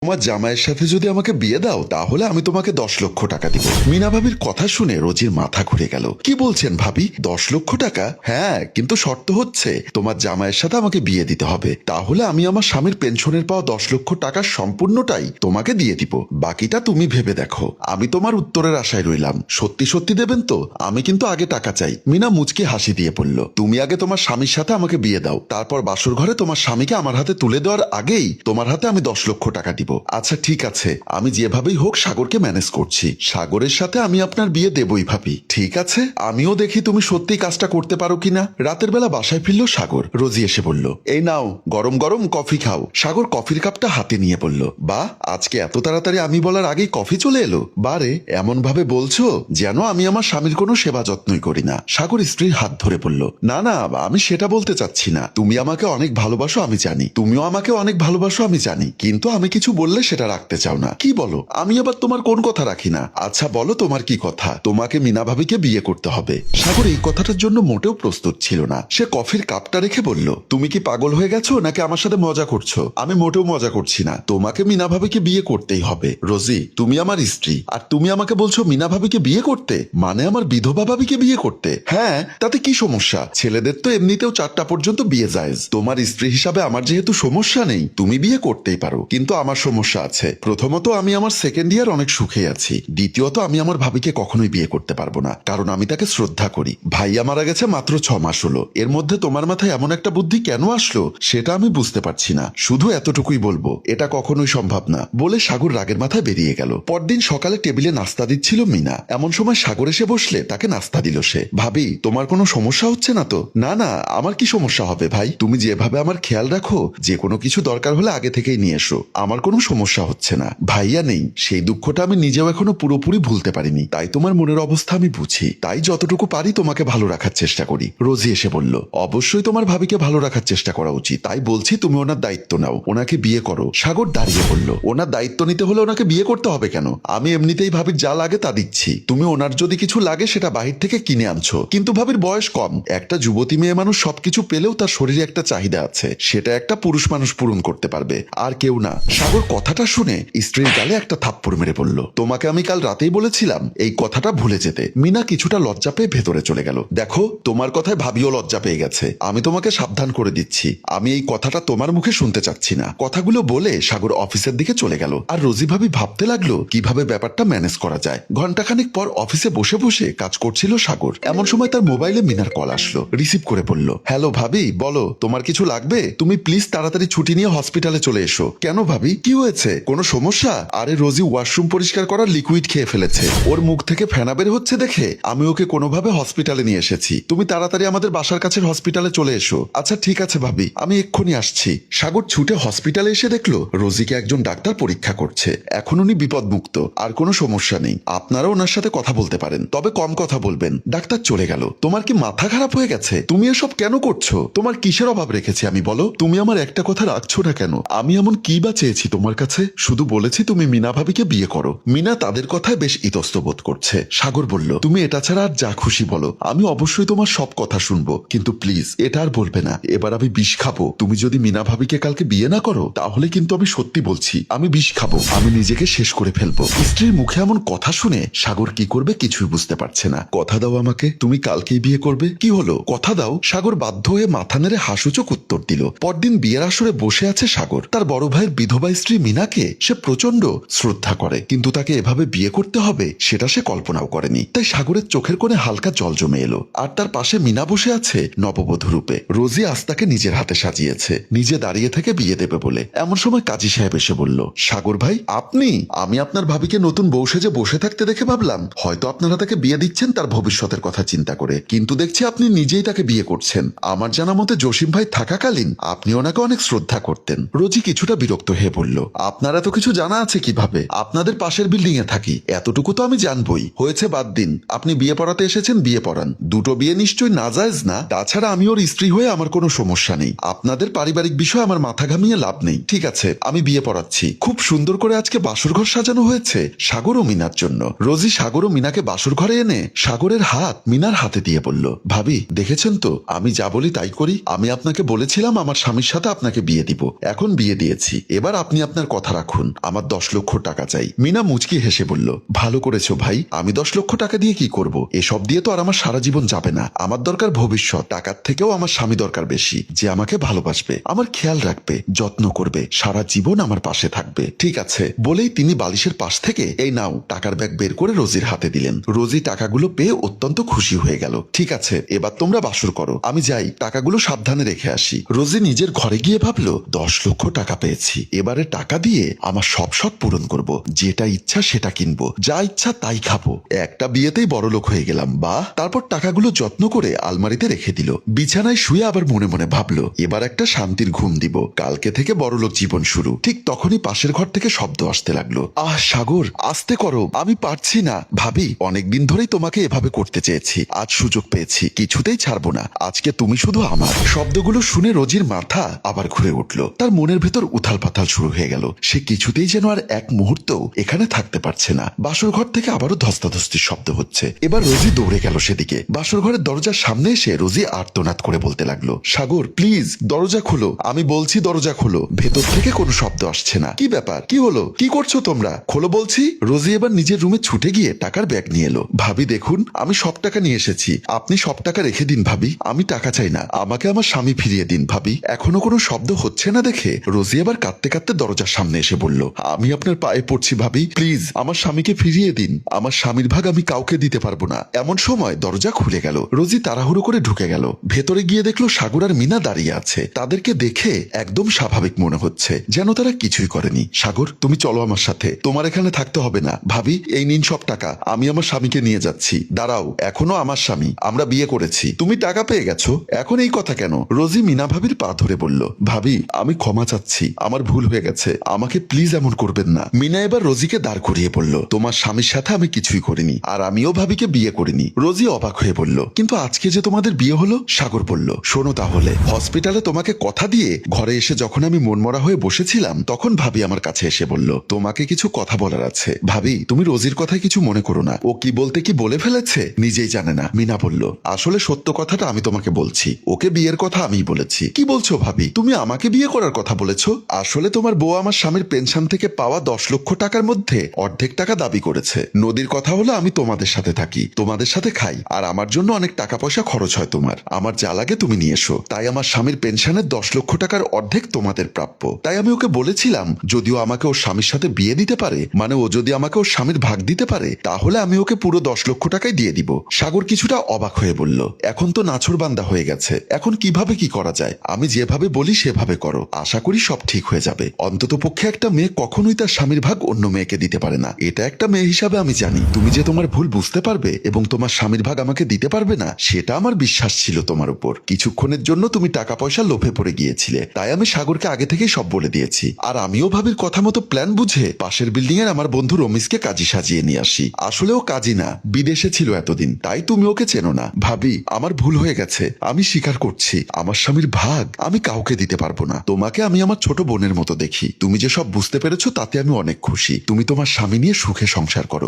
তোমার জামাইয়ের সাথে যদি আমাকে বিয়ে দাও তাহলে আমি তোমাকে 10 লক্ষ টাকা দিব। মিনা ভাবির কথা শুনে রোজির মাথা ঘুরে গেল। কি বলছেন ভাবি, 10 লক্ষ টাকা? হ্যাঁ, কিন্তু শর্ত হচ্ছে তোমার জামাইয়ের সাথে আমাকে বিয়ে দিতে হবে, তাহলে আমি আমার স্বামীর পেনশনের পাওয়া 10 লক্ষ টাকার সম্পূর্ণটাই তোমাকে দিয়ে দিব, বাকিটা তুমি ভেবে দেখো। আমি তোমার উত্তরের আশায় রইলাম। সত্যি সত্যি দেবেন তো? আমি কিন্তু আগে টাকা চাই। মিনা মুচকি হাসি দিয়ে বলল, তুমি আগে তোমার স্বামীর সাথে আমাকে বিয়ে দাও, তারপর বাসর ঘরে তোমার স্বামীকে আমার হাতে তুলে দেওয়ার আগেই তোমার হাতে আমি 10 লক্ষ টাকা দিব। আচ্ছা ঠিক আছে, আমি যেভাবেই হোক সাগরকে ম্যানেজ করছি। সাগরের সাথে আমি আপনার বিয়ে দেবই ভাবি। ঠিক আছে, আমিও দেখি তুমি সত্যি কাজটা করতে পারো কিনা। রাতের বেলা বাসায় ফিরল সাগর। রোজি এসে বলল, এই নাও গরম গরম কফি খাও। সাগর কফির কাপটা হাতে নিয়ে বলল, বা আজকে এত তাড়াতাড়ি আমি বলার আগেই কফি চলে এলো। বারে, এমন ভাবে বলছো যেন আমি আমার স্বামীর কোনো সেবা যত্নই করি না। সাগর স্ত্রীর হাত ধরে বলল, না না, আমি সেটা বলতে চাচ্ছি না। তুমি আমাকে অনেক ভালোবাসো আমি জানি, তুমিও আমাকে অনেক ভালোবাসো আমি জানি, কিন্তু আমি কিছু বললে সেটা রাখতে চাও না। কি বলো? আমি আবার তোমার কোন কথা রাখি না? আচ্ছা বলো তোমার কি কথা? তোমাকে মিনা ভাবিকে বিয়ে করতে হবে। সাগর এই কথাটার জন্য মোটেও প্রস্তুত ছিল না। সে কফির কাপটা রেখে বলল, তুমি কি পাগল হয়ে গেছো নাকি আমার সাথে মজা করছো? আমি মোটেও মজা করছি না। তোমাকে মিনা ভাবিকে বিয়ে করতেই হবে। রোজি, তুমি আমার স্ত্রী, আর তুমি আমাকে বলছো মিনা ভাবিকে বিয়ে করতে, মানে আমার বিধবা ভাবিকে বিয়ে করতে? হ্যাঁ, তাতে কি সমস্যা? ছেলেদের তো এমনিতেও 4টা পর্যন্ত বিয়ে জায়েজ। তোমার স্ত্রী হিসাবে আমার যেহেতু সমস্যা নেই, তুমি বিয়ে করতেই পারো, কিন্তু আমার সমস্যা আছে। প্রথমত, আমি আমার সেকেন্ড ইয়ার অনেক সুখে আছি। দ্বিতীয়ত, আমি আমার ভাবিকে কখনোই বিয়ে করতে পারবো না, কারণ আমি তাকে শ্রদ্ধা করি। ভাইয়া মারা গেছে মাত্র 6 মাস হলো। এর মধ্যে তোমার মাথায় এমন একটা বুদ্ধি কেন আসলো সেটা আমি বুঝতে পারছি না। শুধু এতটুকুই বলবো, এটা কখনোই সম্ভব না। বলে সাগর রাগের মাথায় বেরিয়ে গেল। পরদিন সকালে টেবিলে নাস্তা দিচ্ছিল মিনা। এমন সময় সাগর এসে বসলে তাকে নাস্তা দিল সে। ভাবি, তোমার কোনো সমস্যা হচ্ছে না তো? না না, আমার কি সমস্যা হবে ভাই? তুমি যেভাবে আমার খেয়াল রাখো, যে কোনো কিছু দরকার হলে আগে থেকেই নিয়ে এসো, আমার কোনো সমস্যা হচ্ছে না। ভাইয়া নেই, সেই দুঃখটা আমি নিজেও এখনো পুরোপুরি ভুলতে পারিনি, তাই তোমার মনের অবস্থা আমি বুঝি, তাই যতটুকু পারি তোমাকে ভালো রাখার চেষ্টা করি। রোজি এসে বলল, অবশ্যই তোমার ভাবিকে ভালো রাখার চেষ্টা করা উচিত, তাই বলছি তুমি ওনার দায়িত্ব নাও, ওনাকে বিয়ে করো। সাগর দাঁড়িয়ে বলল, ওনার দায়িত্ব নিতে হলে ওনাকে বিয়ে করতে হবে কেন? আমি এমনিতেই ভাবির যা লাগে তা দিচ্ছি। তুমি ওনার যদি কিছু লাগে সেটা বাহির থেকে কিনে আনছো, কিন্তু ভাবির বয়স কম। একটা যুবতী মেয়ে মানুষ সবকিছু পেলেও তার শরীরে একটা চাহিদা আছে, সেটা একটা পুরুষ মানুষ পূরণ করতে পারবে, আর কেউ না। সাগর কথাটা শুনে স্ত্রীর গালে একটা থাপ্পড় মেরে বলল, তোমাকে আমি কাল রাতেই বলেছিলাম এই কথাটা ভুলে যেতে। মিনা কিছুটা লজ্জা পেয়ে ভেতরে চলে গেল। দেখো, তোমার কথায় ভাবিও লজ্জা পেয়ে গেছে। আমি তোমাকে সাবধান করে দিচ্ছি, আমি এই কথাটা তোমার মুখে শুনতে চাচ্ছি না। কথাগুলো বলে সাগর অফিসের দিকে চলে গেল। আর রোজি ভাবি ভাবতে লাগলো কিভাবে ব্যাপারটা ম্যানেজ করা যায়। ঘন্টাখানেক পর অফিসে বসে বসে কাজ করছিল সাগর। এমন সময় তার মোবাইলে মিনার কল আসলো। রিসিভ করে বলল, হ্যালো ভাবি, বলো তোমার কিছু লাগবে? তুমি প্লিজ তাড়াতাড়ি ছুটি নিয়ে হসপিটালে চলে এসো। কেন ভাবি, কি হয়েছে? কোনো সমস্যা? আরে রোজি ওয়াশরুম পরিষ্কার করার লিকুইড খেয়ে ফেলেছে, ওর মুখ থেকে ফেনা বের হচ্ছে দেখে আমি ওকে কোনোভাবে হসপিটালে নিয়ে এসেছি। তুমি তাড়াতাড়ি আমাদের বাসার কাছের হসপিটালে চলে এসো। আচ্ছা ঠিক আছে ভাবি, আমি এক্ষুনি আসছি। সাগর ছুটে হসপিটালে এসে দেখলো রোজিকে একজন ডাক্তার পরীক্ষা করছে। এখন উনি বিপদমুক্ত, আর কোনো সমস্যা নেই। আপনারা ওনার সাথে কথা বলতে পারেন, তবে কম কথা বলবেন। ডাক্তার চলে গেল। তোমার কি মাথা খারাপ হয়ে গেছে? তুমি এসব কেন করছো? তোমার কিসের অভাব রেখেছি আমি, বলো? তুমি আমার একটা কথা রাখছো না কেন? আমি এমন কি বা চেয়েছি তোমার কাছে? শুধু বলেছি তুমি মিনা ভাবিকে বিয়ে করো। মিনা তাদের কথায় বেশ ইতস্ত বোধ করছে। সাগর বলল, তুমি এটা ছাড়া আর যা খুশি বলো, আমি অবশ্যই তোমার সব কথা শুনবো, কিন্তু প্লিজ এটা আর বলবে না। এবার আমি বিষ খাবো। তুমি যদি মিনা ভাবিকে কালকে বিয়ে না করো, তাহলে কিন্তু আমি সত্যি বলছি আমি বিষ খাবো, আমি নিজেকে শেষ করে ফেলবো। স্ত্রীর মুখে এমন কথা শুনে সাগর কি করবে কিছুই বুঝতে পারছে না। কথা দাও আমাকে, তুমি কালকেই বিয়ে করবে। কি হলো, কথা দাও। সাগর বাধ্য হয়ে মাথা নেড়ে হাসুচোক উত্তর দিল। পরদিন বিয়ের আসরে বসে আছে সাগর। তার বড় ভাইয়ের বিধবা স্ত্রী মিনাকে সে প্রচন্ড শ্রদ্ধা করে, কিন্তু তাকে এভাবে বিয়ে করতে হবে সেটা সে কল্পনাও করেনি। তাই সাগরের চোখের কোণে হালকা জল জমে এলো। আর তার পাশে মিনা বসে আছে নববধূ রূপে। রোজি আস্তাকে নিজের হাতে সাজিয়েছে, নিজে দাঁড়িয়ে থেকে বিয়ে দেবে বলে। এমন সময় কাজী সাহেব এসে বলল, সাগর ভাই আপনি? আমি আপনার ভাবিকে নতুন বউ সেজে বসে থাকতে দেখে ভাবলাম হয়তো আপনারা তাকে বিয়ে দিচ্ছেন তার ভবিষ্যতের কথা চিন্তা করে, কিন্তু দেখছি আপনি নিজেই তাকে বিয়ে করছেন। আমার জানা মতে জসিম ভাই থাকাকালীন আপনি ওনাকে অনেক শ্রদ্ধা করতেন। রোজি কিছুটা বিরক্ত হয়ে বলল, আপনার এত কিছু জানা আছে কিভাবে? আপনাদের পাশের বিল্ডিং এ থাকি, এতটুকু তো আমি জানবই। হয়েছে, বাদ দিন। আপনি বিয়ে পড়াতে এসেছেন, বিয়ে পড়ান। দুটো বিয়ে নিশ্চয়ই নাজায়েজ না। তাছাড়া আমি ওর স্ত্রী হয়ে আমার কোনো সমস্যা নেই। আপনাদের পারিবারিক বিষয়ে আমার মাথা ঘামিয়ে লাভ নেই। ঠিক আছে, আমি বিয়ে পড়াচ্ছি। খুব সুন্দর করে আজকে বাসর ঘর সাজানো হয়েছে সাগর ও মিনার জন্য। রোজি সাগর ও মিনাকে বাসর ঘরে এনে সাগরের হাত মিনার হাতে দিয়ে বলল, ভাবি দেখেছেন তো, আমি যা বলি তাই করি। আমি আপনাকে বলেছিলাম আমার স্বামীর সাথে আপনাকে বিয়ে দিব, এখন বিয়ে দিয়েছি। এবার আপনি আপনার আপনার কথা রাখুন, আমার 10 লক্ষ টাকা চাই। মিনা মুচকি হেসে বলল, ভালো করেছো ভাই, আমি 10 লক্ষ টাকা দিয়ে কি করব? এসব দিয়ে তো আর আমার সারা জীবন যাবে না। আমার দরকার ভবিষ্যৎ। টাকার থেকেও আমার স্বামী দরকার বেশি, যে আমাকে ভালোবাসবে, আমার খেয়াল রাখবে, যত্ন করবে, সারা জীবন আমার পাশে থাকবে। ঠিক আছে বলেই তিনি বালিশের পাশ থেকে এই নাও টাকার ব্যাগ বের করে রোজির হাতে দিলেন। রোজি টাকাগুলো পেয়ে অত্যন্ত খুশি হয়ে গেল। ঠিক আছে, এবার তোমরা বাসর করো, আমি যাই টাকাগুলো সাবধানে রেখে আসি। রোজি নিজের ঘরে গিয়ে ভাবলো, 10 লক্ষ টাকা পেয়েছি, এবারে টাকা দিয়ে আমার সব শখ পূরণ করব, যেটা ইচ্ছা সেটা কিনবো, যা ইচ্ছা তাই খাবো, একটা বিয়েতেই বড়লোক হয়ে গেলাম। বা তারপর টাকাগুলো যত্ন করে আলমারিতে রেখে দিল। বিছানায় শুয়ে আবার মনে মনে ভাবলো, এবার একটা শান্তির ঘুম দিব, কালকে থেকে বড়লোক জীবন শুরু। ঠিক তখনই পাশের ঘর থেকে শব্দ আসতে লাগলো। আহ সাগর, আস্তে করো, আমি পারছি না। ভাবি, অনেকদিন ধরেই তোমাকে এভাবে করতে চেয়েছি, আজ সুযোগ পেয়েছি, কিছুতেই ছাড়বো না, আজকে তুমি শুধু আমার। শব্দগুলো শুনে রোজির মাথা আবার ঘুরে উঠল। তার মনের ভেতর উথাল পাথাল শুরু হয়ে গেল। সে কিছুতেই যেন আর এক মুহূর্ত এখানে থাকতে পারছে না। বাসর ঘর থেকে আবারও ধস্তাধস্তির শব্দ হচ্ছে। এবার রোজি দৌড়ে গেল সেদিকে। বাসর ঘরের দরজার সামনে এসে রোজি আর্তনাদ করে বলতে লাগলো, সাগর প্লিজ দরজা খোলো, আমি বলছি দরজা খোলো। ভেতর থেকে কোনো শব্দ আসছে না। কি ব্যাপার, কি হলো, কি করছো তোমরা, খোলো বলছি। রোজি এবার নিজের রুমে ছুটে গিয়ে টাকার ব্যাগ নিয়ে এলো। ভাবি দেখুন, আমি সব টাকা নিয়ে এসেছি, আপনি সব টাকা রেখে দিন ভাবি, আমি টাকা চাই না, আমাকে আমার স্বামী ফিরিয়ে দিন ভাবি। এখনো কোনো শব্দ হচ্ছে না দেখে রোজি এবার কাঁদতে কাঁদতে দরজার সামনে এসে বলল, আমি আপনার পায়ে পড়ছি ভাবি, প্লিজ আমার স্বামীকে ফিরিয়ে দিন, আমার স্বামীর ভাগ আমি কাউকে দিতে পারবো না। এমন সময় দরজা খুলে গেল। রোজি তাড়াহুড়ো করে ঢুকে গেল। ভেতরে গিয়ে দেখলো সাগর আর মিনা দাঁড়িয়ে আছে। তাদেরকে দেখে একদম স্বাভাবিক মনে হচ্ছে, যেন তারা কিছুই করেনি। সাগর, তুমি চলো আমার সাথে, তোমার এখানে থাকতে হবে না। ভাবি, এই নিন সব টাকা, আমি আমার স্বামীকে নিয়ে যাচ্ছি। দাঁড়াও, এখনো আমার স্বামী, আমরা বিয়ে করেছি, তুমি টাকা পেয়ে গেছো, এখন এই কথা কেন? রোজি মিনা ভাবির পা ধরে বলল, ভাবি আমি ক্ষমা চাচ্ছি, আমার ভুল হয়ে গেছে, আমাকে প্লিজ এমন করবেন না। মিনা এবার রোজিকে দাঁড় করিয়ে বলল, তোমার স্বামীর সাথে আমি কিছুই করিনি, আর আমিও ভাবিকে বিয়ে করিনি। রোজি অবাক হয়ে বলল, কিন্তু আজকে যে তোমাদের বিয়ে হলো? সাগর বলল, শোনো তাহলে, হসপিটালে তোমাকে কথা দিয়ে ঘরে এসে যখন আমি মনমরা হয়ে বসেছিলাম, তখন ভাবি আমার কাছে এসে বলল, তোমাকে কিছু কথা বলার আছে। ভাবি, তুমি রোজির কথায় কিছু মনে করো না, ও কি বলতে কি বলে ফেলেছে নিজেই জানে না। মিনা বলল, আসলে সত্য কথাটা আমি তোমাকে বলছি, ওকে বিয়ের কথা আমিই বলেছি। কি বলছো ভাবি, তুমি আমাকে বিয়ে করার কথা বলেছো? আসলে তোমার বউ আমার স্বামীর পেনশন থেকে পাওয়া 10 লক্ষ টাকার মধ্যে অর্ধেক টাকা দাবি করেছে। নদীর কথা হলো আমি তোমাদের সাথে থাকি, তোমাদের সাথে খাই, আর আমার জন্য অনেক টাকা পয়সা খরচ হয় তোমার, আমার যা লাগে তুমি নিয়ে এসো। তাই আমার স্বামীর পেনশনের 10 লক্ষ টাকার অর্ধেক তোমাদের প্রাপ্য। তাই আমি ওকে বলেছিলাম, যদিও আমাকে ওর স্বামীর সাথে বিয়ে দিতে পারে, মানে ও যদি আমাকে ওর স্বামীর ভাগ দিতে পারে, তাহলে আমি ওকে পুরো 10 লক্ষ টাকাই দিয়ে দিব। সাগর কিছুটা অবাক হয়ে বলল, এখন তো নাছোড়বান্দা হয়ে গেছে, এখন কিভাবে কি করা যায়? আমি যেভাবে বলি সেভাবে করো, আশা করি সব ঠিক হয়ে যাবে। অন্তত পক্ষে একটা মেয়ে কখনোই তার স্বামীর ভাগ অন্য মেয়েকে দিতে পারে না, এটা একটা মেয়ে হিসাবে আমি জানি। তুমি যে তোমার ভুল বুঝতে পারবে এবং তোমার স্বামীর ভাগ আমাকে দিতে পারবে না, সেটা আমার বিশ্বাস ছিল তোমার উপর। কিছুক্ষণের জন্য তুমি টাকা পয়সা লোভে পড়ে গিয়েছিলে, তাই আমি সাগরকে আগে থেকেই সব বলে দিয়েছি। আর আমিও ভাবির কথা মতো প্ল্যান বুঝে পাশের বিল্ডিং এর আমার বন্ধু রমেশকে কাজী সাজিয়ে নিয়ে আসি। আসলে ও কাজী না, বিদেশে ছিল এতদিন, তাই তুমি ওকে চেনো না। ভাবি, আমার ভুল হয়ে গেছে, আমি স্বীকার করছি, আমার স্বামীর ভাগ আমি কাউকে দিতে পারবো না। তোমাকে আমি আমার ছোট বোনের মতো দেখি, তুমি যে সব বুঝতে পেরেছো তাতে আমি অনেক খুশি। তুমি তোমার স্বামী নিয়ে সুখে সংসার করো।